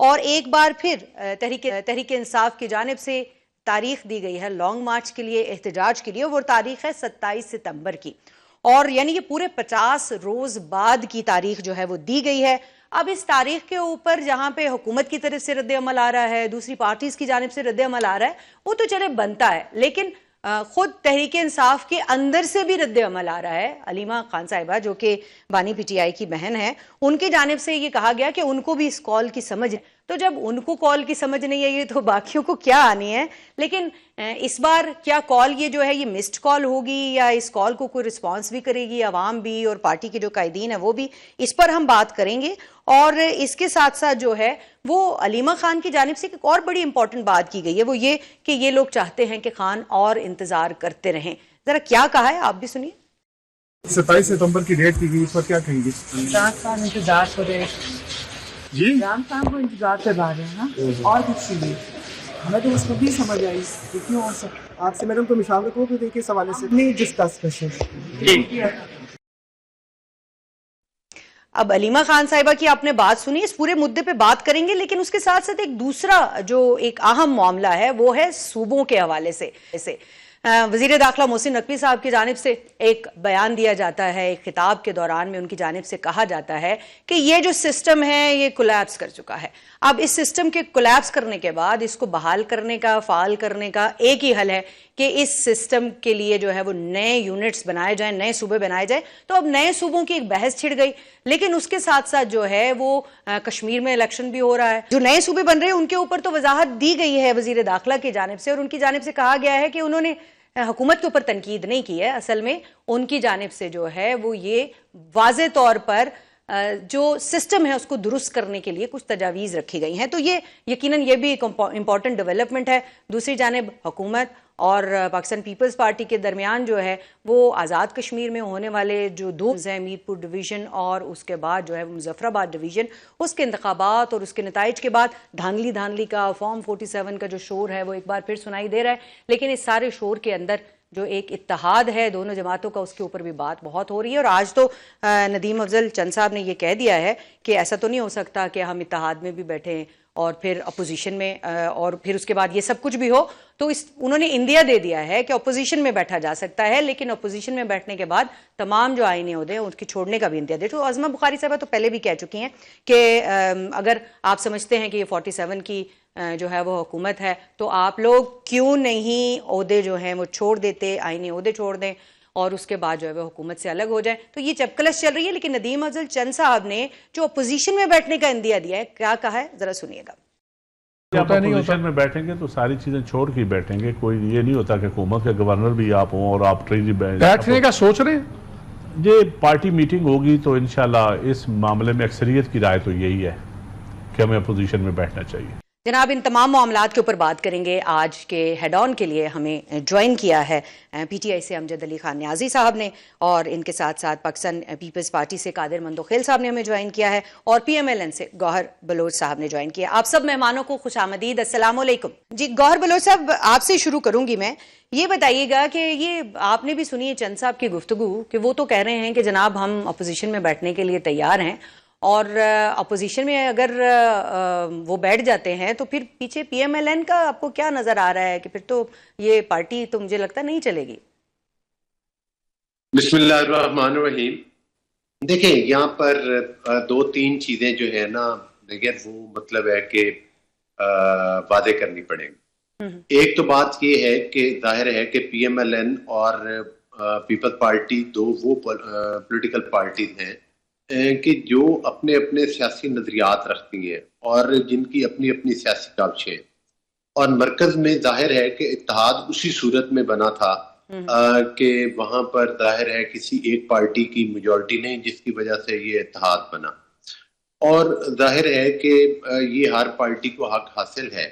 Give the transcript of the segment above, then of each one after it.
اور ایک بار پھر تحریک انصاف کی جانب سے تاریخ دی گئی ہے لانگ مارچ کے لیے، احتجاج کے لیے، وہ تاریخ ہے 27 ستمبر کی، اور یعنی کہ پورے 50 روز بعد کی تاریخ جو ہے وہ دی گئی ہے۔ اب اس تاریخ کے اوپر جہاں پہ حکومت کی طرف سے رد عمل آ رہا ہے، دوسری پارٹیز کی جانب سے رد عمل آ رہا ہے، وہ تو چلے بنتا ہے، لیکن خود تحریک انصاف کے اندر سے بھی رد عمل آ رہا ہے۔ علیمہ خان صاحبہ جو کہ بانی پی ٹی آئی کی بہن ہے، ان کی جانب سے یہ کہا گیا کہ ان کو بھی اس کال کی سمجھ ہے، تو جب ان کو کال کی سمجھ نہیں ہے تو باقیوں کو کیا آنی ہے؟ لیکن اس بار کیا کال یہ جو ہے یہ مسڈ کال ہوگی یا اس کال کو کوئی رسپانس بھی کرے گی عوام بھی اور پارٹی کے جو قائدین ہیں وہ بھی؟ اس پر ہم بات کریں گے۔ اور اس کے ساتھ ساتھ جو ہے وہ علیمہ خان کی جانب سے ایک اور بڑی امپورٹنٹ بات کی گئی ہے، وہ یہ کہ یہ لوگ چاہتے ہیں کہ خان اور انتظار کرتے رہیں۔ ذرا کیا کہا ہے آپ بھی سنیے۔ 27 ستمبر کی ڈیٹ کی گئی، اس پر کیا کہیں گے؟ عمران خان انتظار کر رہے جی عمران خان کو انتظار کروا رہے ہیں نا، اور کچھ نہیں۔ ہمیں تو اس کو بھی سمجھ آئی کہ کیوں ہو سکتا آپ سے میڈم کو مشاورت ہو کہ کس حوالے سے نہیں ڈسکس کریں۔ اب علیمہ خان صاحبہ کی آپ نے بات سنی، اس پورے مدے پہ بات کریں گے، لیکن اس کے ساتھ ساتھ ایک دوسرا جو ایک اہم معاملہ ہے وہ ہے صوبوں کے حوالے سے۔ وزیر داخلہ محسن نقوی صاحب کی جانب سے ایک بیان دیا جاتا ہے، ایک خطاب کے دوران میں ان کی جانب سے کہا جاتا ہے کہ یہ جو سسٹم ہے یہ کولیپس کر چکا ہے۔ اب اس سسٹم کے کولیپس کرنے کے بعد اس کو بحال کرنے کا، فعال کرنے کا ایک ہی حل ہے کہ اس سسٹم کے لیے جو ہے وہ نئے یونٹس بنائے جائیں، نئے صوبے بنائے جائیں۔ تو اب نئے صوبوں کی ایک بحث چھڑ گئی، لیکن اس کے ساتھ ساتھ جو ہے وہ کشمیر میں الیکشن بھی ہو رہا ہے۔ جو نئے صوبے بن رہے ہیں ان کے اوپر تو وضاحت دی گئی ہے وزیر داخلہ کی جانب سے، اور ان کی جانب سے کہا گیا ہے کہ انہوں نے حکومت کے اوپر تنقید نہیں کی ہے، اصل میں ان کی جانب سے جو ہے وہ یہ واضح طور پر جو سسٹم ہے اس کو درست کرنے کے لیے کچھ تجاویز رکھی گئی ہیں۔ تو یہ یقیناً یہ بھی ایک امپورٹنٹ ڈیولپمنٹ ہے۔ دوسری جانب حکومت اور پاکستان پیپلز پارٹی کے درمیان جو ہے وہ آزاد کشمیر میں ہونے والے جو دو ہیں، میر پور ڈویژن اور اس کے بعد جو ہے مظفر آباد ڈویژن، اس کے انتخابات اور اس کے نتائج کے بعد دھاندلی کا فارم 47 کا جو شور ہے وہ ایک بار پھر سنائی دے رہا ہے۔ لیکن اس سارے شور کے اندر جو ایک اتحاد ہے دونوں جماعتوں کا، اس کے اوپر بھی بات بہت ہو رہی ہے۔ اور آج تو ندیم افضل چند صاحب نے یہ کہہ دیا ہے کہ ایسا تو نہیں ہو سکتا کہ ہم اتحاد میں بھی بیٹھیں اور پھر اپوزیشن میں، اور پھر اس کے بعد یہ سب کچھ بھی ہو۔ تو انہوں نے اندیا دے دیا ہے کہ اپوزیشن میں بیٹھا جا سکتا ہے، لیکن اپوزیشن میں بیٹھنے کے بعد تمام جو آئینی عہدے ہیں اس کے چھوڑنے کا بھی اندیا دے۔ تو عظمہ بخاری صاحبہ تو پہلے بھی کہہ چکی ہیں کہ اگر آپ سمجھتے ہیں کہ یہ 47 کی جو ہے وہ حکومت ہے تو آپ لوگ کیوں نہیں عہدے جو ہیں وہ چھوڑ دیتے، آئینی عہدے چھوڑ دیں اور اس کے بعد جو ہے وہ حکومت سے الگ ہو جائیں۔ تو یہ چپکلش چل رہی ہے، لیکن ندیم افضل چند صاحب نے جو اپوزیشن میں بیٹھنے کا اندیا دیا ہے کیا کہا ہے، ذرا سنیے گا۔ جب اپوزیشن میں بیٹھیں گے تو ساری چیزیں چھوڑ کے بیٹھیں گے، کوئی یہ نہیں ہوتا کہ حکومت کے گورنر بھی آپ ہوں اور آپ ٹریجری بیٹھنے کا سوچ رہے ہیں؟ یہ پارٹی میٹنگ ہوگی تو انشاءاللہ اس معاملے میں اکثریت کی رائے تو یہی ہے کہ ہمیں اپوزیشن میں بیٹھنا چاہیے۔ جناب ان تمام معاملات کے اوپر بات کریں گے۔ آج کے ہیڈ آن کے لیے ہمیں جوائن کیا ہے پی ٹی آئی سے امجد علی خان نیازی صاحب نے، اور ان کے ساتھ ساتھ پاکستان پیپلز پارٹی سے قادر مندوخیل صاحب نے ہمیں جوائن کیا ہے، اور پی ایم ایل این سے گوہر بلوچ صاحب نے جوائن کیا۔ آپ سب مہمانوں کو خوش آمدید، السلام علیکم۔ جی گوہر بلوچ صاحب آپ سے شروع کروں گی میں، یہ بتائیے گا کہ یہ آپ نے بھی سنی ہے چند صاحب کی گفتگو کہ وہ تو کہہ رہے ہیں کہ جناب ہم اپوزیشن میں بیٹھنے کے لیے تیار ہیں، اور اپوزیشن میں اگر وہ بیٹھ جاتے ہیں تو پھر پیچھے پی ایم ایل این کا آپ کو کیا نظر آ رہا ہے کہ پھر تو یہ پارٹی تو مجھے لگتا نہیں چلے گی؟ بسم اللہ الرحمن الرحیم۔ دیکھیں یہاں پر دو تین چیزیں جو ہے نا وہ مطلب ہے کہ واضح کرنی پڑیں گی۔ ایک تو بات یہ ہے کہ ظاہر ہے کہ پی ایم ایل این اور پیپل پارٹی دو وہ پولیٹیکل پارٹیز ہیں کہ جو اپنے اپنے سیاسی نظریات رکھتی ہیں اور جن کی اپنی اپنی سیاسی کاوشیں، اور مرکز میں ظاہر ہے کہ اتحاد اسی صورت میں بنا تھا کہ وہاں پر ظاہر ہے کسی ایک پارٹی کی میجورٹی نہیں جس کی وجہ سے یہ اتحاد بنا، اور ظاہر ہے کہ یہ ہر پارٹی کو حق حاصل ہے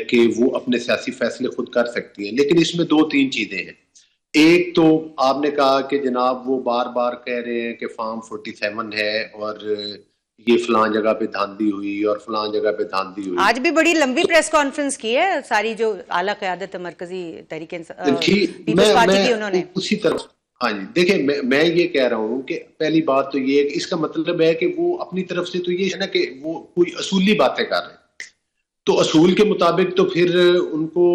کہ وہ اپنے سیاسی فیصلے خود کر سکتی ہیں۔ لیکن اس میں دو تین چیزیں ہیں۔ ایک تو آپ نے کہا کہ جناب وہ بار بار کہہ رہے ہیں کہ فارم 47 ہے اور یہ فلاں جگہ پہ دھاندلی ہوئی اور فلاں جگہ پہ دھاندلی ہوئی۔ آج بھی بڑی لمبی پریس کانفرنس کی ہے ساری جو اعلیٰ قیادت مرکزی تحریک پیپلز پارٹی کی، انہوں نے ہاں جی دیکھیں میں یہ کہہ رہا ہوں کہ پہلی بات تو یہ ہے کہ اس کا مطلب ہے کہ وہ اپنی طرف سے تو یہ ہے نا کہ وہ کوئی اصولی باتیں کر رہے ہیں، تو اصول کے مطابق تو پھر ان کو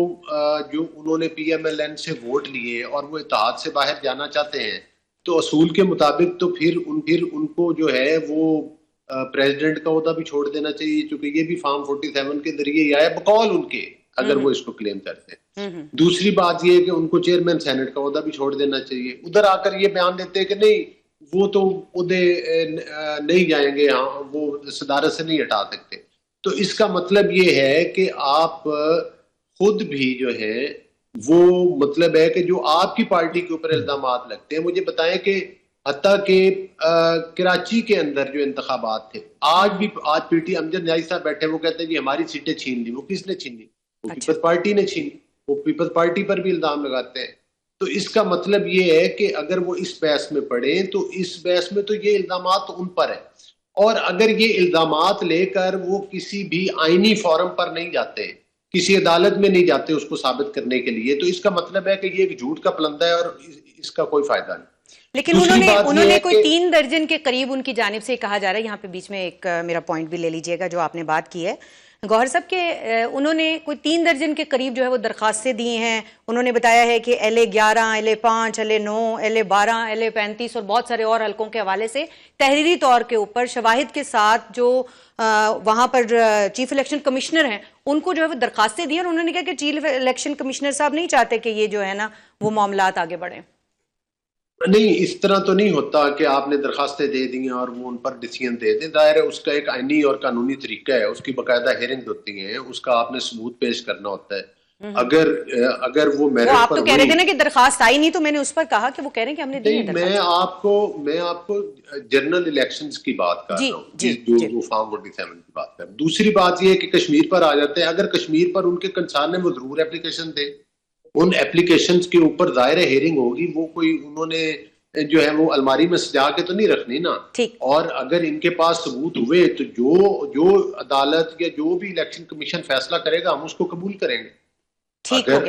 جو انہوں نے پی ایم ایل این سے ووٹ لیے اور وہ اتحاد سے باہر جانا چاہتے ہیں، تو اصول کے مطابق تو پھر ان کو جو ہے وہ پریزیڈنٹ کا عہدہ بھی چھوڑ دینا چاہیے، چونکہ یہ بھی فارم 47 کے ذریعے ہی آیا بقول ان کے، اگر وہ اس کو کلیم کرتے ہیں۔ دوسری بات یہ ہے کہ ان کو چیئرمین سینٹ کا عہدہ بھی چھوڑ دینا چاہیے۔ ادھر آ کر یہ بیان دیتے ہیں کہ نہیں وہ تو عہدے نہیں جائیں گے، ہاں وہ صدارت سے نہیں ہٹا سکتے، تو اس کا مطلب یہ ہے کہ آپ خود بھی جو ہے وہ مطلب ہے کہ جو آپ کی پارٹی کے اوپر الزامات لگتے ہیں، مجھے بتائیں کہ حتیٰ کہ کراچی کے اندر جو انتخابات تھے، آج پی ٹی امجد نیازی صاحب بیٹھے، وہ کہتے ہیں جی ہماری سیٹیں چھین لی۔ وہ کس نے چھینی؟ وہ پیپلز پارٹی نے چھینی، وہ پیپلز پارٹی پر بھی الزام لگاتے ہیں۔ تو اس کا مطلب یہ ہے کہ اگر وہ اس بحث میں پڑھیں تو اس بحث میں تو یہ الزامات ان پر ہیں، اور اگر یہ الزامات لے کر وہ کسی بھی آئینی فورم پر نہیں جاتے، کسی عدالت میں نہیں جاتے اس کو ثابت کرنے کے لیے، تو اس کا مطلب ہے کہ یہ ایک جھوٹ کا پلندہ ہے اور اس کا کوئی فائدہ نہیں۔ لیکن انہوں نے کوئی 3 درجن کے قریب ان کی جانب سے کہا جا رہا ہے، یہاں پہ بیچ میں ایک میرا پوائنٹ بھی لے لیجئے گا جو آپ نے بات کی ہے گوہر صاحب، کہ انہوں نے کوئی 3 درجن کے قریب جو ہے وہ درخواستیں دی ہیں۔ انہوں نے بتایا ہے کہ LA11 LA5 LA9 LA12 LA35 اور بہت سارے اور حلقوں کے حوالے سے تحریری طور کے اوپر شواہد کے ساتھ جو وہاں پر چیف الیکشن کمشنر ہیں ان کو جو ہے وہ درخواستیں دی ہیں، اور انہوں نے کہا کہ چیف الیکشن کمشنر صاحب نہیں چاہتے کہ یہ جو ہے نا وہ معاملات آگے بڑھیں۔ نہیں، اس طرح تو نہیں ہوتا کہ آپ نے درخواستیں دے دی ہیں اور وہ ان پر ڈیسیژن دے دیں۔ ظاہر ہے اس کا ایک آئینی اور قانونی طریقہ ہے، اس کی باقاعدہ ہیئرنگ ہوتی ہیں، اس کا آپ نے ثبوت پیش کرنا ہوتا ہے۔ اگر وہ میرٹ پر آپ تو کہہ رہے تھے نا کہ درخواست آئی نہیں، تو میں نے اس پر کہا کہ وہ کہہ رہے ہیں کہ ہم نے دی ہے درخواست۔ میں آپ کو جنرل الیکشنز کی بات کر رہا ہوں، جو فارم 47 کی بات کر رہا ہوں۔ دوسری بات یہ ہے کہ کشمیر پر آ جاتے ہیں، اگر کشمیر پر ان کے کنسرن ہے وہ ضرور اپلیکیشن دے، ان اپلیکیشنز کے اوپر ظاہر ہیئرنگ ہوگی، وہ کوئی انہوں نے جو ہے وہ الماری میں سجا کے تو نہیں رکھنی نا۔ اور اگر ان کے پاس ثبوت ہوئے تو جو عدالت یا جو بھی الیکشن کمیشن فیصلہ کرے گا ہم اس کو قبول کریں گے۔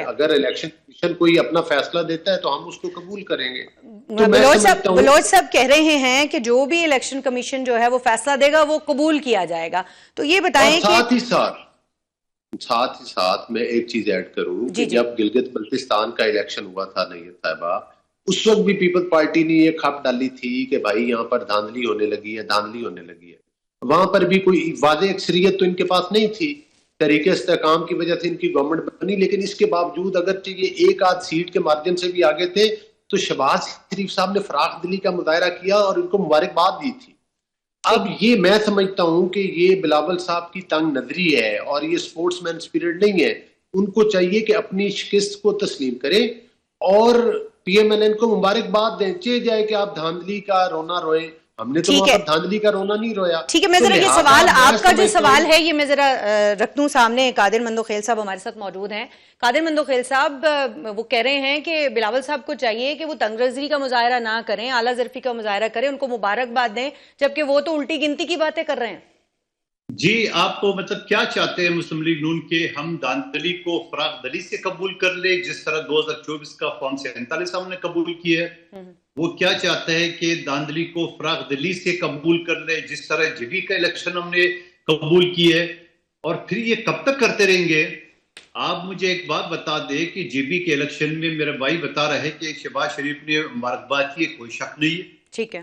اگر الیکشن کمیشن کوئی اپنا فیصلہ دیتا ہے تو ہم اس کو قبول کریں گے۔ بلوچ صاحب کہہ رہے ہیں کہ جو بھی الیکشن کمیشن جو ہے وہ فیصلہ دے گا وہ قبول کیا جائے گا، تو یہ بتائیں کہ ساتھ ہی ساتھ میں ایک چیز ایڈ کروں کہ جب گلگت بلتستان کا الیکشن ہوا تھا نیت صاحبہ، اس وقت بھی پیپل پارٹی نے یہ کھپ ڈالی تھی کہ بھائی یہاں پر دھاندلی ہونے لگی ہے۔ وہاں پر بھی کوئی واضح اکثریت تو ان کے پاس نہیں تھی، طریق استحکام کی وجہ سے ان کی گورنمنٹ بنی، لیکن اس کے باوجود اگرچہ یہ ایک آدھ سیٹ کے مارجن سے بھی آگے تھے تو شہباز شریف صاحب نے فراخ دلی کا مظاہرہ کیا اور ان کو مبارکباد دی تھی۔ اب یہ میں سمجھتا ہوں کہ یہ بلاول صاحب کی تنگ نظری ہے اور یہ سپورٹس مین اسپرٹ نہیں ہے۔ ان کو چاہیے کہ اپنی شکست کو تسلیم کریں اور پی ایم ایل این کو مبارکباد دیں، چاہے جائے کہ آپ دھاندلی کا رونا روئیں، ہم نے تو وہاں پر دھاندلی کا رونا نہیں رویا۔ ٹھیک ہے، میں ذرا یہ سوال آپ کا جو سوال ہے یہ میں ذرا رکھ دوں سامنے۔ قادر مندوخیل صاحب ہمارے ساتھ موجود ہیں۔ قادر مندوخیل صاحب وہ کہہ رہے ہیں کہ بلاول صاحب کو چاہیے کہ وہ تنگ نظری کا مظاہرہ نہ کریں، اعلیٰ ظرفی کا مظاہرہ کریں، ان کو مبارکباد دیں، جبکہ وہ تو الٹی گنتی کی باتیں کر رہے ہیں۔ جی آپ کو مطلب کیا چاہتے ہیں مسلم لیگ نون کے ہم دھاندلی کو فراخ دلی سے قبول کر لیں جس طرح 2024 کا فارم 47 ہم نے قبول کیا ہے؟ وہ کیا چاہتا ہے کہ دھاندلی کو فراخ دلی سے قبول کر لیں جس طرح جبی کا الیکشن ہم نے قبول کی ہے؟ اور پھر یہ کب تک کرتے رہیں گے؟ آپ مجھے ایک بات بتا دیں کہ جبی کے الیکشن میں میرا بھائی بتا رہا ہے کہ شہباز شریف نے مبارکباد کی، کوئی شک نہیں ہے، ٹھیک ہے،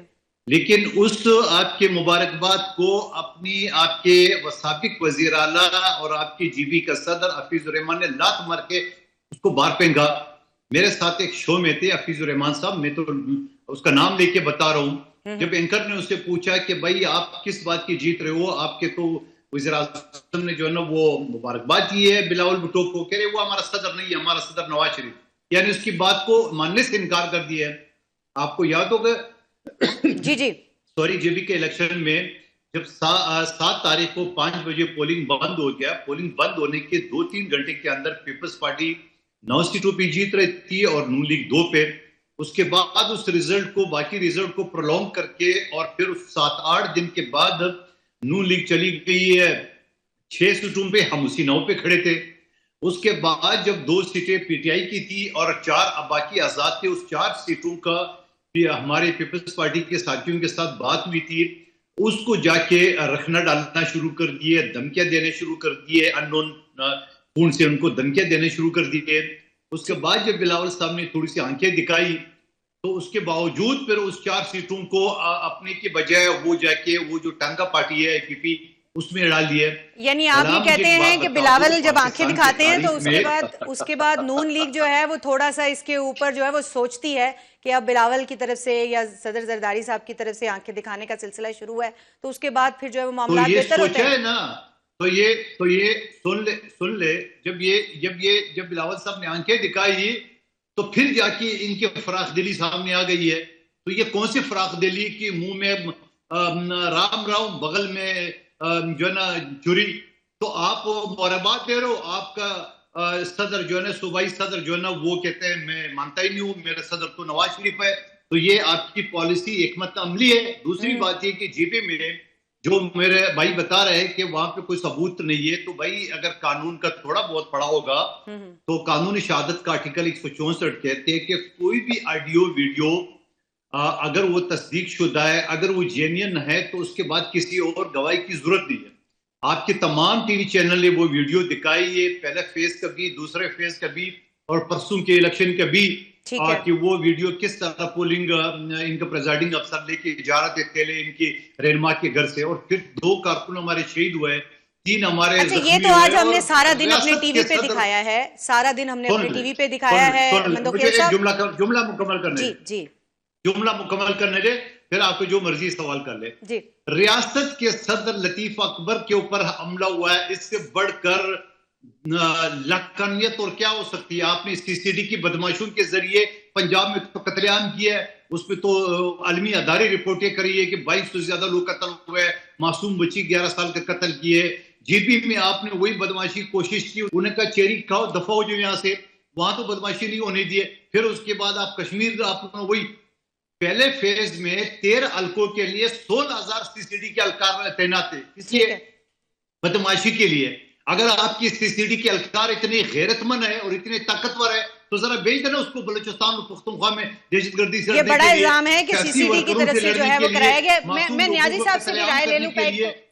لیکن اس آپ کے مبارکباد کو اپنی آپ کے سابق وزیر اعلیٰ اور آپ کی جی بی کا صدر حفیظ الرحمان نے لات مار کے اس کو باہر پھینکا۔ میرے ساتھ ایک شو میں تھے حفیظ الرحمان صاحب، میں تو اس کا نام لے کے بتا رہا ہوں، جب اینکر نے اس سے پوچھا کہ بھائی آپ کس بات کی جیت رہے ہو، آپ کے تو وزیر اعظم نے جو ہے نا وہ مبارکباد کی ہے بلاول بھٹو کو، کہہ رہے وہ ہمارا صدر نہیں ہے، ہمارا صدر نواز شریف، یعنی اس کی بات کو ماننے سے انکار کر دیا ہے۔ آپ کو یاد ہوگا جی بی کے الیکشن میں جب 7 تاریخ کو 5 بجے پولنگ بند ہو گیا، پولنگ بند ہونے کے 2-3 گھنٹے کے اندر پیپلز پارٹی 9 سیٹوں پہ جیت رہی تھی اور نون لیگ 2 پہ۔ اس کے بعد اس رزلٹ کو باقی رزلٹ کو پرولونگ کر کے اور پھر 7-8 دن کے بعد نون لیگ چلی گئی ہے 6 سیٹوں پہ، ہم اسی 9 پہ کھڑے تھے۔ اس کے بعد جب 2 سیٹیں پی ٹی آئی کی تھی اور 4 باقی آزاد تھے، اس 4 سیٹوں کا ہمارے پیپلز پارٹی کے ساتھیوں کے ساتھ بات ہوئی تھی، اس کو جا کے رکھنا ڈالنا شروع کر دیے، دھمکیاں دینے شروع کر دیے، ان نون فون سے ان کو دھمکیاں دینے شروع کر دیے. اس کے بعد جب بلاول صاحب نے تھوڑی سی آنکھیں دکھائی تو اس کے باوجود پھر اس 4 سیٹوں کو اپنے کے بجائے وہ جا کے وہ جو ٹانگا پارٹی ہے APP اس میں ڈال دیا. یعنی آپ یہ کہتے ہیں کہ بلاول جب آنکھیں دکھاتے ہیں تو اس کے بعد نون لیگ جو ہے وہ تھوڑا سا اس کے اوپر جو ہے وہ سوچتی ہے کہ اب بلاول کی طرف سے یا صدر زرداری صاحب کی طرف سے آنکھیں دکھانے کا سلسلہ شروع ہے تو اس کے بعد پھر جو ہے وہ معاملات بہتر ہوتے ہیں نا. تو یہ سن لے جب بلاول صاحب نے آنکھیں دکھائی تو پھر جا کے ان کے فراخ دلی سامنے آ گئی ہے. تو یہ کون سی فراخ دلی کی منہ میں رام راؤ بغل میں جو ہے نا چوری. تو آپ مبارکباد دے رہے ہو، آپ کا صدر جو ہے نا صوبائی صدر جو ہے نا وہ کہتے ہیں میں مانتا ہی نہیں ہوں، میرا صدر تو نواز شریف ہے. تو یہ آپ کی پالیسی حکمت عملی ہے. دوسری بات یہ کہ جی پی میں جو میرے بھائی بتا رہے ہیں کہ وہاں پہ کوئی ثبوت نہیں ہے، تو بھائی اگر قانون کا تھوڑا بہت پڑھا ہوگا تو قانون شہادت کا آرٹیکل 164 کہتے ہیں کہ کوئی بھی آڈیو ویڈیو اگر وہ تصدیق شدہ ہے، اگر وہ جینین ہے تو اس کے بعد کسی اور گواہی کی ضرورت نہیں ہے. آپ کے تمام ٹی وی چینل نے وہ ویڈیو دکھائی ہے، پہلے فیز کا بھی، دوسرے فیز کا بھی، اور پرسوں کے الیکشن کا بھی، کہ وہ ویڈیو کس طرح پولنگ ان کا پریزائڈنگ افسر لے کے جا رہے تھے پہلے ان کی رہنما کے گھر سے، اور پھر 2 کارکن ہمارے شہید ہوئے، 3 ہمارے اچھا یہ تو آج ہم نے سارا دن اپنے ٹی وی پہ دکھایا ہے، سارا دن ہم نے اپنے ٹی وی پہ دکھایا ہے. جملہ مکمل کرنے جملہ مکمل کرنے دے، پھر آپ کو جو مرضی سوال کر لے. ریاست کے صدر لطیف اکبر کے اوپر حملہ ہوا ہے، اس سے بڑھ کر لقانیت اور کیا ہو سکتی ہے؟ آپ نے CCD کی بدماشوں کے ذریعے پنجاب میں تو قتل عام کیا ہے، اس پہ تو عالمی ادارے رپورٹیں کری ہے کہ 22 سے زیادہ لوگ قتل ہوئے، معصوم بچی 11 سال کا قتل کیے. جی پی میں آپ نے وہی بدماشی کوشش کی، انہیں کہا چیری کھاؤ دفع ہو جو یہاں سے، وہاں تو بدماشی نہیں ہونے دیے. پھر اس کے بعد آپ کشمیر آپ نے وہی پہلے فیز میں 13 حلقوں کے لیے 16,000 CCD کے اہلکار تعینات تھے، اس لیے بدماشی کے لیے. اگر آپ کی CCD کے اہلکار اتنے غیرت مند ہے اور اتنے طاقتور ہے تو ذرا بھیج دینا اس کو بلوچستان اور پختونخوا میں دہشت گردی سے. یہ بڑا الزام ہے کہ CCD کی طرف سے جو ہے وہ کرایا گیا. میں نیازی صاحب سے بھی رائے لے لوں.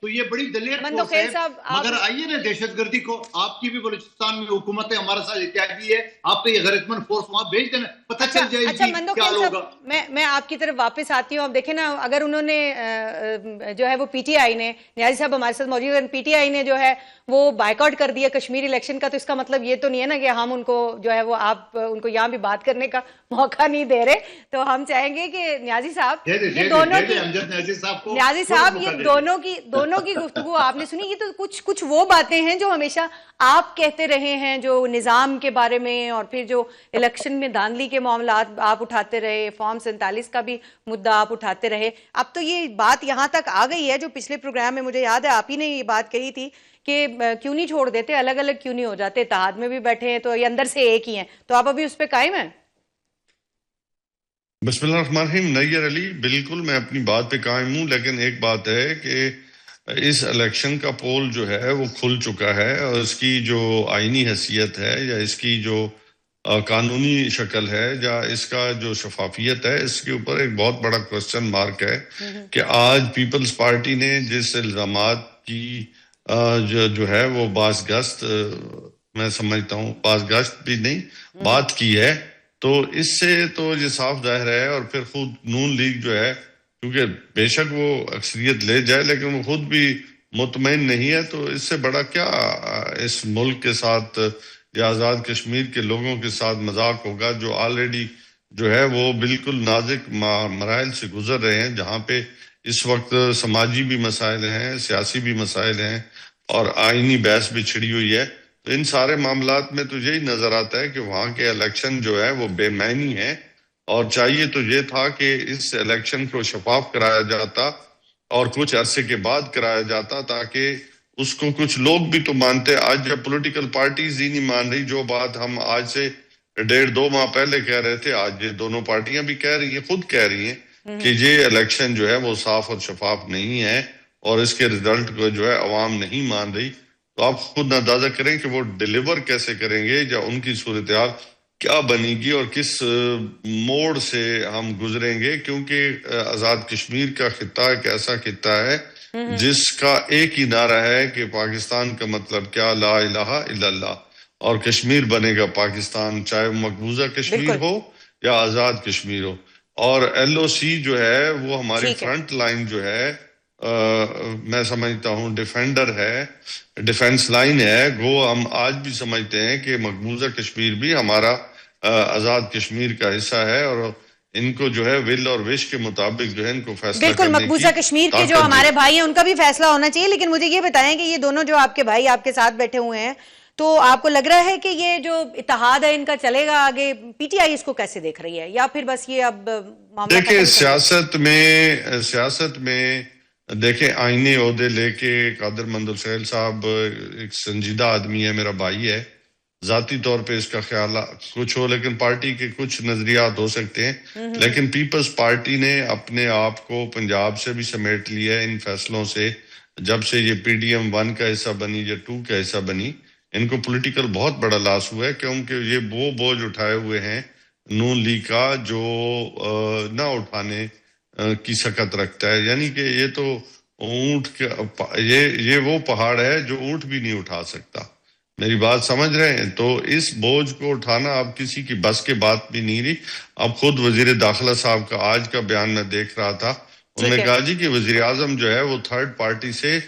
تو یہ بڑی دلیر فورس ہے، مگر آئیے نا دہشت گردی کو، آپ کی بھی بلوچستان میں حکومت ہے، ہمارا ساتھ اتحادی ہے، آپ نے یہ غیرت مند فورس وہاں بھیج دینا، پتہ چل جائے گی کیا ہوگا. میں آپ کی طرف واپس آتی ہوں. اب دیکھیں نا، اگر انہوں نے جو ہے وہ PTI نے، نیازی صاحب ہمارے ساتھ موجود ہیں، PTI نے جو ہے وہ بائیکاٹ کر دیا کشمیر الیکشن کا، تو اس کا مطلب یہ تو نہیں ہے نا کہ ہم ان کو جو ہے وہ آپ ان کو یہاں بھی بات کرنے کا موقع نہیں دے رہے. تو ہم چاہیں گے کہ نیازی صاحب یہ دونوں کی نیازی صاحب یہ دونوں کی گفتگو آپ نے سنی. یہ تو کچھ وہ باتیں ہیں جو ہمیشہ آپ کہتے رہے ہیں، جو نظام کے بارے میں اور پھر جو الیکشن میں دھاندلی کے معاملات آپ اٹھاتے رہے، فارم 47 کا بھی مدعا آپ اٹھاتے رہے. اب تو یہ بات یہاں تک آ گئی ہے، جو پچھلے پروگرام میں مجھے یاد ہے آپ ہی نے یہ بات کہی تھی کہ کیوں نہیں چھوڑ دیتے، الگ الگ کیوں نہیں ہو جاتے، اتحاد میں بھی بیٹھے ہیں تو یہ اندر سے ایک ہی ہیں. تو آپ ابھی اس پہ قائم ہیں؟ بسم اللہ الرحمن الرحیم. نیر علی، بالکل میں اپنی بات پہ قائم ہوں، لیکن ایک بات ہے کہ اس الیکشن کا پول جو ہے وہ کھل چکا ہے، اور اس کی جو آئینی حیثیت ہے یا اس کی جو قانونی شکل ہے یا اس کا جو شفافیت ہے، اس کے اوپر ایک بہت بڑا کوسچن مارک ہے کہ آج پیپلز پارٹی نے جس الزامات کی جو ہے وہ بازگشت، میں سمجھتا ہوں بازگشت بھی نہیں بات کی ہے، تو اس سے تو یہ صاف ظاہر ہے. اور پھر خود نون لیگ جو ہے، کیونکہ بے شک وہ اکثریت لے جائے لیکن وہ خود بھی مطمئن نہیں ہے، تو اس سے بڑا کیا اس ملک کے ساتھ یا آزاد کشمیر کے لوگوں کے ساتھ مذاق ہوگا، جو آلریڈی جو ہے وہ بالکل نازک مراحل سے گزر رہے ہیں، جہاں پہ اس وقت سماجی بھی مسائل ہیں، سیاسی بھی مسائل ہیں، اور آئینی بحث بھی چھڑی ہوئی ہے. تو ان سارے معاملات میں تو یہی نظر آتا ہے کہ وہاں کے الیکشن جو ہے وہ بے معنی ہے، اور چاہیے تو یہ تھا کہ اس الیکشن کو شفاف کرایا جاتا اور کچھ عرصے کے بعد کرایا جاتا، تاکہ اس کو کچھ لوگ بھی تو مانتے. آج جب پولیٹیکل پارٹیز ہی نہیں مان رہی، جو بات ہم آج سے 1.5-2 ماہ پہلے کہہ رہے تھے، آج یہ دونوں پارٹیاں بھی کہہ رہی ہیں، خود کہہ رہی ہیں کہ یہ الیکشن جو ہے وہ صاف اور شفاف نہیں ہے، اور اس کے رزلٹ کو جو ہے عوام نہیں مان رہی. تو آپ خود اندازہ کریں کہ وہ ڈیلیور کیسے کریں گے، یا ان کی صورتحال کیا بنے گی اور کس موڑ سے ہم گزریں گے، کیونکہ آزاد کشمیر کا خطہ ایک ایسا خطہ ہے جس کا ایک ہی نعرہ ہے کہ پاکستان کا مطلب کیا، لا الہ الا اللہ، اور کشمیر بنے گا پاکستان، چاہے وہ مقبوضہ کشمیر ہو یا آزاد کشمیر ہو۔ اور ایل او سی جو ہے وہ ہماری فرنٹ لائن جو ہے، میں سمجھتا ہوں ڈیفینڈر ہے، ڈیفینس لائن ہے۔ گو ہم آج بھی سمجھتے ہیں کہ مقبوضہ کشمیر بھی ہمارا آزاد کشمیر کا حصہ ہے، اور ان کو جو ہے ول اور وش کے مطابق جو ہے ان کو فیصلہ بالکل کرنے کی مقبوضہ کشمیر کے جو ہمارے بھائی ہیں ان کا بھی فیصلہ ہونا چاہیے، لیکن مجھے یہ بتائیں کہ یہ دونوں جو آپ کے بھائی آپ کے ساتھ بیٹھے ہوئے ہیں، تو آپ کو لگ رہا ہے کہ یہ جو اتحاد ہے ان کا چلے گا آگے؟ پی ٹی آئی اس کو کیسے دیکھ رہی ہے، یا پھر بس یہ اب معاملہ دیکھیں سیاست میں دیکھیں آئینی عہدے لے کے قادر مند الفعل صاحب ایک سنجیدہ آدمی ہے، میرا بھائی ہے، ذاتی طور پہ اس کا خیال کچھ ہو، لیکن پارٹی کے کچھ نظریات ہو سکتے ہیں، لیکن پیپلز پارٹی نے اپنے آپ کو پنجاب سے بھی سمیٹ لیا ہے ان فیصلوں سے، جب سے یہ پی ڈی ایم 1 کا حصہ بنی یا 2 کا حصہ بنی۔ ان کو پولیٹیکل بہت بڑا لاس ہوا ہے، کیونکہ یہ وہ بوجھ اٹھائے ہوئے ہیں نون لیگ کا جو نہ اٹھانے کی سکت رکھتا ہے، یعنی کہ یہ تو اونٹ یہ وہ پہاڑ ہے جو اونٹ بھی نہیں اٹھا سکتا، میری بات سمجھ رہے ہیں؟ تو اس بوجھ کو اٹھانا اب کسی کی بس کے بات بھی نہیں رہی۔ اب خود وزیر داخلہ صاحب کا آج کا بیان میں دیکھ رہا تھا، انہوں نے کہا جی کہ وزیر اعظم جو ہے وہ تھرڈ پارٹی سے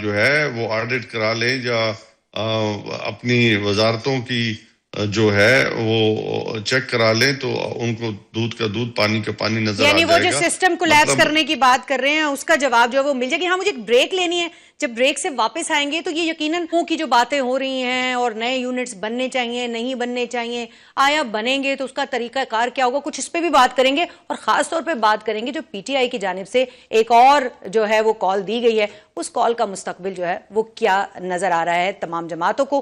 جو ہے وہ آڈٹ کرا لیں، یا اپنی وزارتوں کی جو ہے وہ چیک کرا لیں، تو ان کو دودھ کا دودھ پانی کا پانی نظر آ جائے گا۔ یعنی وہ جو سسٹم کولیپس کرنے کی بات کر رہے ہیں اس کا جواب جو ہے وہ مل جائے گی۔ ہاں مجھے ایک بریک لینی ہے، جب بریک سے واپس آئیں گے تو یہ یقیناً کی جو باتیں ہو رہی ہیں اور نئے یونٹس بننے چاہیے نہیں بننے چاہیے، آیا بنیں گے تو اس کا طریقہ کار کیا ہوگا، کچھ اس پہ بھی بات کریں گے، اور خاص طور پہ بات کریں گے جو پی ٹی آئی کی جانب سے ایک اور جو ہے وہ کال دی گئی ہے، اس کال کا مستقبل جو ہے وہ کیا نظر آ رہا ہے تمام جماعتوں کو۔